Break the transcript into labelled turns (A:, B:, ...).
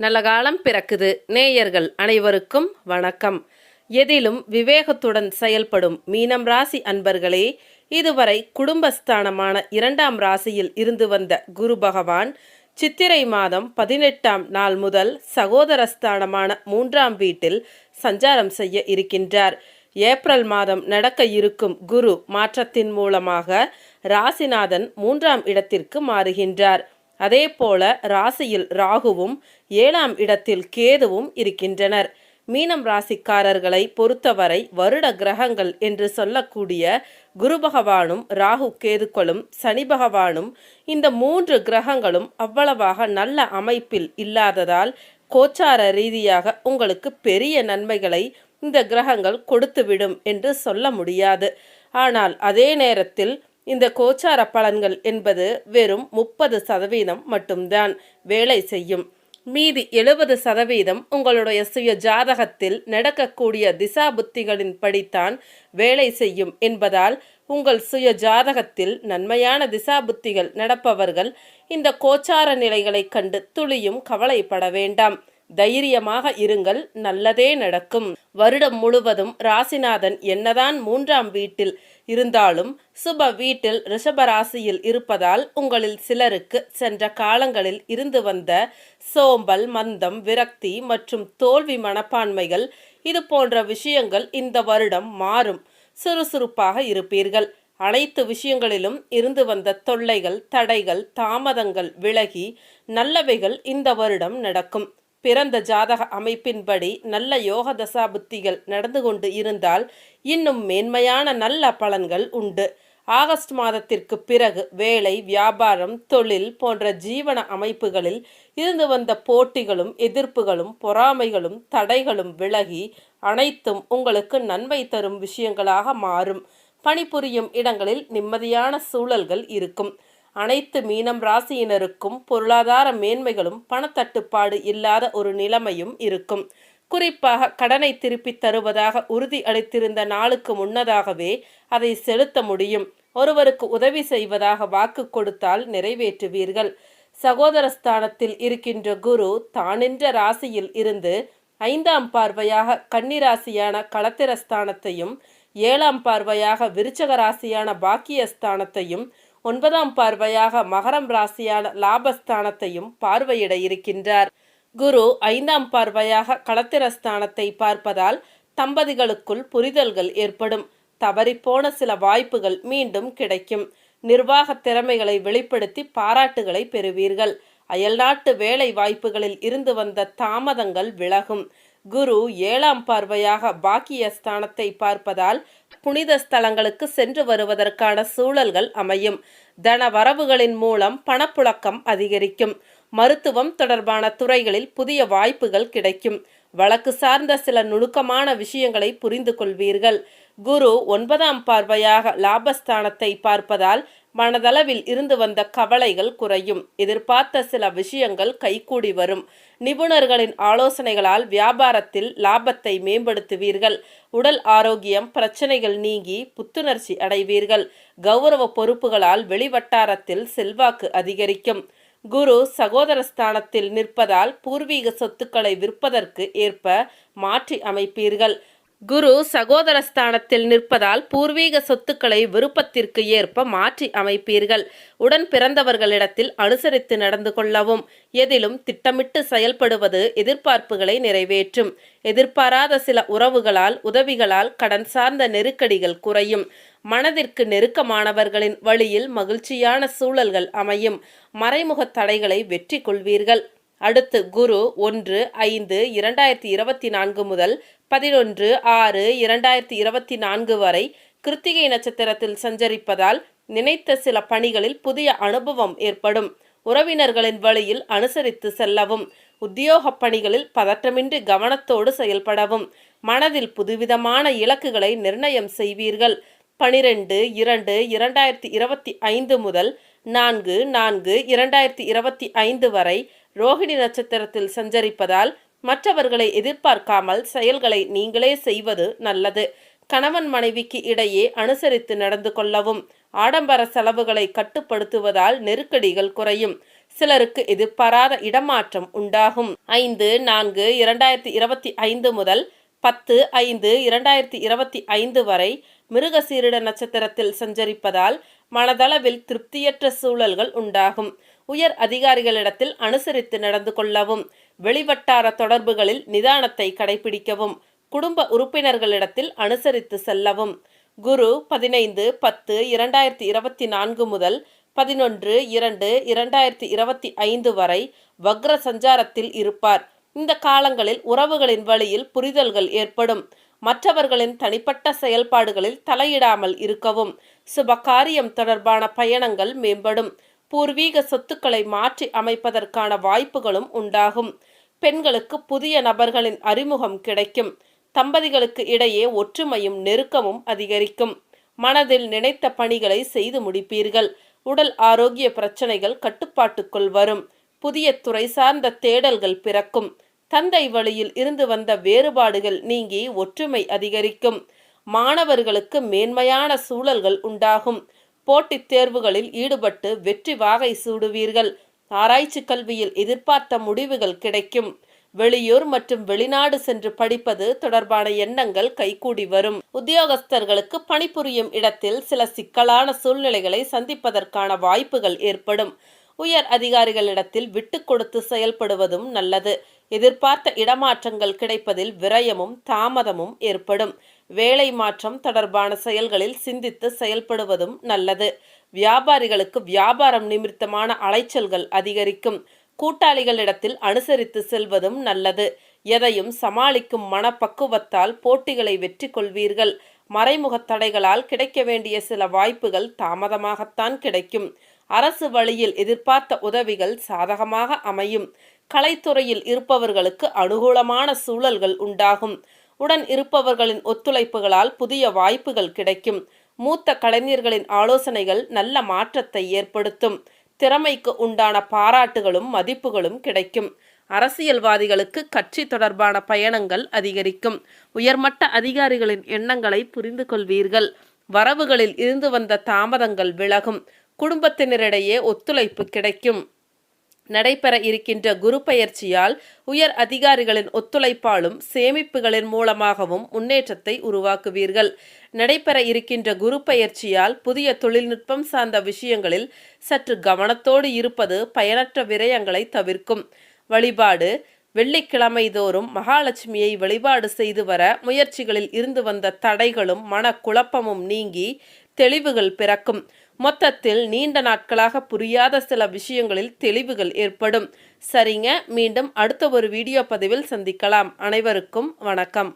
A: நல்ல காலம் பிறக்குது. நேயர்கள் அனைவருக்கும் வணக்கம். எதிலும் விவேகத்துடன் செயல்படும் மீனம் ராசி அன்பர்களே, இதுவரை குடும்பஸ்தானமான 2ஆம் ராசியில் இருந்து வந்த குரு பகவான் சித்திரை மாதம் 18ஆம் நாள் முதல் சகோதரஸ்தானமான 3ஆம் வீட்டில் சஞ்சாரம் செய்ய இருக்கின்றார். ஏப்ரல் மாதம் நடக்க இருக்கும் குரு மாற்றத்தின் மூலமாக ராசிநாதன் 3ஆம் இடத்திற்கு மாறுகின்றார். அதே போல ராசியில் ராகுவும் 7ஆம் இடத்தில் கேதுவும் இருக்கின்றனர். மீனம் ராசிக்காரர்களை பொறுத்தவரை வருட கிரகங்கள் என்று சொல்லக்கூடிய குரு பகவானும் ராகு கேதுக்களும் சனி பகவானும் இந்த 3 கிரகங்களும் அவ்வளவாக நல்ல அமைப்பில் இல்லாததால் கோச்சார ரீதியாக உங்களுக்கு பெரிய நன்மைகளை இந்த கிரகங்கள் கொடுத்துவிடும் என்று சொல்ல முடியாது. ஆனால் அதே நேரத்தில் இந்த கோச்சார பலன்கள் என்பது வெறும் 30% மட்டும்தான் வேலை செய்யும். மீதி 70% உங்களுடைய சுய ஜாதகத்தில் நடக்கக்கூடிய திசா புத்திகளின் படித்தான் வேலை செய்யும் என்பதால் உங்கள் சுய ஜாதகத்தில் நன்மையான திசா புத்திகள் நடப்பவர்கள் இந்த கோச்சார நிலைகளை கண்டு துளியும் கவலைப்பட வேண்டாம். தைரியமாக இருங்கள், நல்லதே நடக்கும். வருடம் முழுவதும் ராசிநாதன் என்னதான் 3ஆம் வீட்டில் இருந்தாலும் சுப வீட்டில் ரிஷபராசியில் இருப்பதால் உங்களில் சிலருக்கு சென்ற காலங்களில் இருந்து வந்த சோம்பல், மந்தம், விரக்தி மற்றும் தோல்வி மனப்பான்மைகள் இது போன்ற விஷயங்கள் இந்த வருடம் மாறும். சுறுசுறுப்பாக இருப்பீர்கள். அனைத்து விஷயங்களிலும் இருந்து வந்த தொல்லைகள், தடைகள், தாமதங்கள் விலகி நல்லவைகள் இந்த வருடம் நடக்கும். பிறந்த ஜாதக அமைப்பின்படி நல்ல யோக தசா புத்திகள் நடந்து கொண்டு இருந்தால் இன்னும் மேன்மையான நல்ல பலன்கள் உண்டு. ஆகஸ்ட் மாதத்திற்கு பிறகு வேலை, வியாபாரம், தொழில் போன்ற ஜீவன அமைப்புகளில் இருந்து வந்த போட்டிகளும் எதிர்ப்புகளும் பொறாமைகளும் தடைகளும் விலகி அனைத்தும் உங்களுக்கு நன்மை தரும் விஷயங்களாக மாறும். பணிபுரியும் இடங்களில் நிம்மதியான சூழல்கள் இருக்கும். அனைத்து மீனம் ராசியினருக்கும் பொருளாதார மேன்மைகளும் பணத்தட்டுப்பாடு இல்லாத ஒரு நிலைமையும் இருக்கும். குறிப்பாக கடனை திருப்பி தருவதாக உறுதி அளித்திருந்த நாளுக்கு முன்னதாகவே அதை செலுத்த முடியும். ஒருவருக்கு உதவி செய்வதாக வாக்கு கொடுத்தால் நிறைவேற்றுவீர்கள். சகோதரஸ்தானத்தில் இருக்கின்ற குரு தானின்ற ராசியில் இருந்து 5ஆம் பார்வையாக கன்னிராசியான களத்திரஸ்தானத்தையும் 7ஆம் பார்வையாக விருச்சக ராசியான பாக்கியஸ்தானத்தையும் 9ஆம் பார்வையாக மகரம் ராசியான லாபஸ்தானத்தையும் பார்வையிட இருக்கின்றார். குரு 5ஆம் பார்வையாக களத்திரஸ்தானத்தை பார்ப்பதால் தம்பதிகளுக்குள் புரிதல்கள் ஏற்படும். தவறிப்போன சில வாய்ப்புகள் மீண்டும் கிடைக்கும். நிர்வாக திறமைகளை வெளிப்படுத்தி பாராட்டுகளை பெறுவீர்கள். அயல்நாட்டு வேலை வாய்ப்புகளில் இருந்து வந்த தாமதங்கள் விலகும். குரு 7ஆம் பார்வையாக பாக்கியஸ்தானத்தை பார்ப்பதால் புனித ஸ்தலங்களுக்கு சென்று வருவதற்கான சூழல்கள் அமையும். தன வரவுகளின் மூலம் பணப்புழக்கம் அதிகரிக்கும். மருத்துவம் தொடர்பான துறைகளில் புதிய வாய்ப்புகள் கிடைக்கும். வழக்கு சார்ந்த சில நுணுக்கமான விஷயங்களை புரிந்து கொள்வீர்கள். குரு 9ஆம் பார்வையாக லாபஸ்தானத்தை பார்ப்பதால் மனதளவில் இருந்து வந்த கவலைகள் குறையும். எதிர்பார்த்த சில விஷயங்கள் கைகூடி வரும். நிபுணர்களின் ஆலோசனைகளால் வியாபாரத்தில் லாபத்தை மேம்படுத்துவீர்கள். உடல் ஆரோக்கியம் பிரச்சனைகள் நீங்கி புத்துணர்ச்சி அடைவீர்கள். கௌரவ பொறுப்புகளால் வெளிவட்டாரத்தில் செல்வாக்கு அதிகரிக்கும். குரு சகோதரஸ்தானத்தில் நிற்பதால் பூர்வீக சொத்துக்களை விற்பதற்கு ஏற்ப மாற்றி அமைப்பீர்கள். குரு சகோதரஸ்தானத்தில் நிற்பதால் பூர்வீக சொத்துக்களை விருப்பத்திற்கு ஏற்ப மாற்றி அமைப்பீர்கள். உடன் பிறந்தவர்களிடத்தில் அனுசரித்து நடந்து கொள்ளவும். எதிலும் திட்டமிட்டு செயல்படுவது எதிர்பார்ப்புகளை நிறைவேற்றும். எதிர்பாராத சில உறவுகளால் உதவிகளால் கடன் சார்ந்த நெருக்கடிகள் குறையும். மனதிற்கு நெருக்கமானவர்களின் வழியில் மகிழ்ச்சியான சூழல்கள் அமையும். மறைமுக தடைகளை வெற்றி கொள்வீர்கள். அடுத்து குரு 1/5/2024 முதல் 11/6/2024 வரை கிருத்திகை நட்சத்திரத்தில் சஞ்சரிப்பதால் நினைத்த சில பணிகளில் புதிய அனுபவம் ஏற்படும். உறவினர்களின் வழியில் அனுசரித்து செல்லவும். உத்தியோக பணிகளில் பதற்றமின்றி கவனத்தோடு செயல்படவும். மனதில் புதுவிதமான இலக்குகளை நிர்ணயம் செய்வீர்கள். 12/2/2025 முதல் 4/4/2025 வரை ரோகிணி நட்சத்திரத்தில் சஞ்சரிப்பதால் மற்றவர்களை எதிர்பார்க்காமல் செயல்களை நீங்களே செய்வது நல்லது. கணவன் மனைவிக்கு இடையே அனுசரித்து நடந்து கொள்ளவும். ஆடம்பர செலவுகளை கட்டுப்படுத்துவதால் நெருக்கடிகள் குறையும். சிலருக்கு எதிர்பாராத இடமாற்றம் உண்டாகும். 5/4/2025 முதல் 10/5/2025 வரை மிருகசீரிட நட்சத்திரத்தில் சஞ்சரிப்பதால் மனதளவில் திருப்தியற்ற சூழல்கள் உண்டாகும். உயர் அதிகாரிகளிடத்தில் அனுசரித்து நடந்து கொள்ளவும், வெளிவட்டார தொடர்புகளில் நிதானத்தை கடைபிடிக்கவும், குடும்ப உறுப்பினர்களிடத்தில் அனுசரித்து செல்லவும். குரு 15/10/2024 முதல் 11/2/2025 வரை வக்ர சஞ்சாரத்தில் இருப்பார். இந்த காலங்களில் உறவுகளின் வழியில் புரிதல்கள் ஏற்படும். மற்றவர்களின் தனிப்பட்ட செயல்பாடுகளில் தலையிடாமல் இருக்கவும். சுபகாரியம் தொடர்பான பயணங்கள் மேம்படும். பூர்வீக சொத்துக்களை மாற்றி அமைப்பதற்கான வாய்ப்புகளும் உண்டாகும். பெண்களுக்கு புதிய நபர்களின் அறிமுகம் கிடைக்கும். தம்பதிகளுக்கு இடையே ஒற்றுமையும் நெருக்கமும் அதிகரிக்கும். மனதில் நினைத்த பணிகளை செய்து முடிப்பீர்கள். உடல் ஆரோக்கிய பிரச்சனைகள் கட்டுப்பாட்டுக்குள் வரும். புதிய துறை சார்ந்த தேடல்கள் பிறக்கும். தந்தை வழியில் இருந்து வந்த வேறுபாடுகள் நீங்கி ஒற்றுமை அதிகரிக்கும். மாணவர்களுக்கு மேன்மையான சூழல்கள் உண்டாகும். போட்டித் தேர்வுகளில் ஈடுபட்டு வெற்றி வாகை சூடுவீர்கள். ஆராய்ச்சி கல்வியில் எதிர்பார்த்த முடிவுகள் கிடைக்கும். வெளியூர் மற்றும் வெளிநாடு சென்று படிப்பது தொடர்பான எண்ணங்கள் கைகூடி வரும். உத்தியோகஸ்தர்களுக்கு பணிபுரியும் இடத்தில் சில சிக்கலான சூழ்நிலைகளை சந்திப்பதற்கான வாய்ப்புகள் ஏற்படும். உயர் அதிகாரிகளிடத்தில் விட்டு கொடுத்து செயல்படுவதும் நல்லது. எதிர்பார்த்த இடமாற்றங்கள் கிடைப்பதில் விரயமும் தாமதமும் ஏற்படும். வேலை மாற்றம் தொடர்பான செயல்களில் சிந்தித்து செயல்படுவதும் நல்லது. வியாபாரிகளுக்கு வியாபாரம் நிமித்தமான அலைச்சல்கள் அதிகரிக்கும். கூட்டாளிகளிடத்தில் அனுசரித்து செல்வதும் நல்லது. எதையும் சமாளிக்கும் மனப்பக்குவத்தால் போட்டிகளை வெற்றி கொள்வீர்கள். மறைமுக தடைகளால் கிடைக்க வேண்டிய சில வாய்ப்புகள் தாமதமாகத்தான் கிடைக்கும். அரசு வழியில் எதிர்பார்த்த உதவிகள் சாதகமாக அமையும். கலைத்துறையில் இருப்பவர்களுக்கு அனுகூலமான சூழல்கள் உண்டாகும். உடன் இருப்பவர்களின் ஒத்துழைப்புகளால் புதிய வாய்ப்புகள் கிடைக்கும். மூத்த கலைஞர்களின் ஆலோசனைகள் நல்ல மாற்றத்தை ஏற்படுத்தும். திறமைக்கு உண்டான பாராட்டுகளும் மதிப்புகளும் கிடைக்கும். அரசியல்வாதிகளுக்கு கட்சி தொடர்பான பயணங்கள் அதிகரிக்கும். உயர்மட்ட அதிகாரிகளின் எண்ணங்களை புரிந்து கொள்வீர்கள். வரவுகளில் இருந்து வந்த தாமதங்கள் விலகும். குடும்பத்தினரிடையே ஒத்துழைப்பு கிடைக்கும். நடைபெற இருக்கின்ற குரு பெயர்ச்சியால் உயர் அதிகாரிகளின் ஒத்துழைப்பாலும் சேமிப்புகளின் மூலமாகவும் முன்னேற்றத்தை உருவாக்குவீர்கள். நடைபெற இருக்கின்ற குரு பெயர்ச்சியால் புதிய தொழில்நுட்பம் சார்ந்த விஷயங்களில் சற்று கவனத்தோடு இருப்பது பயனற்ற விரயங்களை தவிர்க்கும். வழிபாடு: வெள்ளிக்கிழமை தோறும் மகாலட்சுமியை வழிபாடு செய்து வர முயற்சிகளில் இருந்து வந்த தடைகளும் மனக்குழப்பமும் நீங்கி தெளிவுகள் பிறக்கும். மொத்தத்தில் நீண்ட நாட்களாக புரியாத சில விஷயங்களில் தெளிவுகள் ஏற்படும். சரிங்க, மீண்டும் அடுத்த ஒரு வீடியோ பதிவில் சந்திக்கலாம். அனைவருக்கும் வணக்கம்.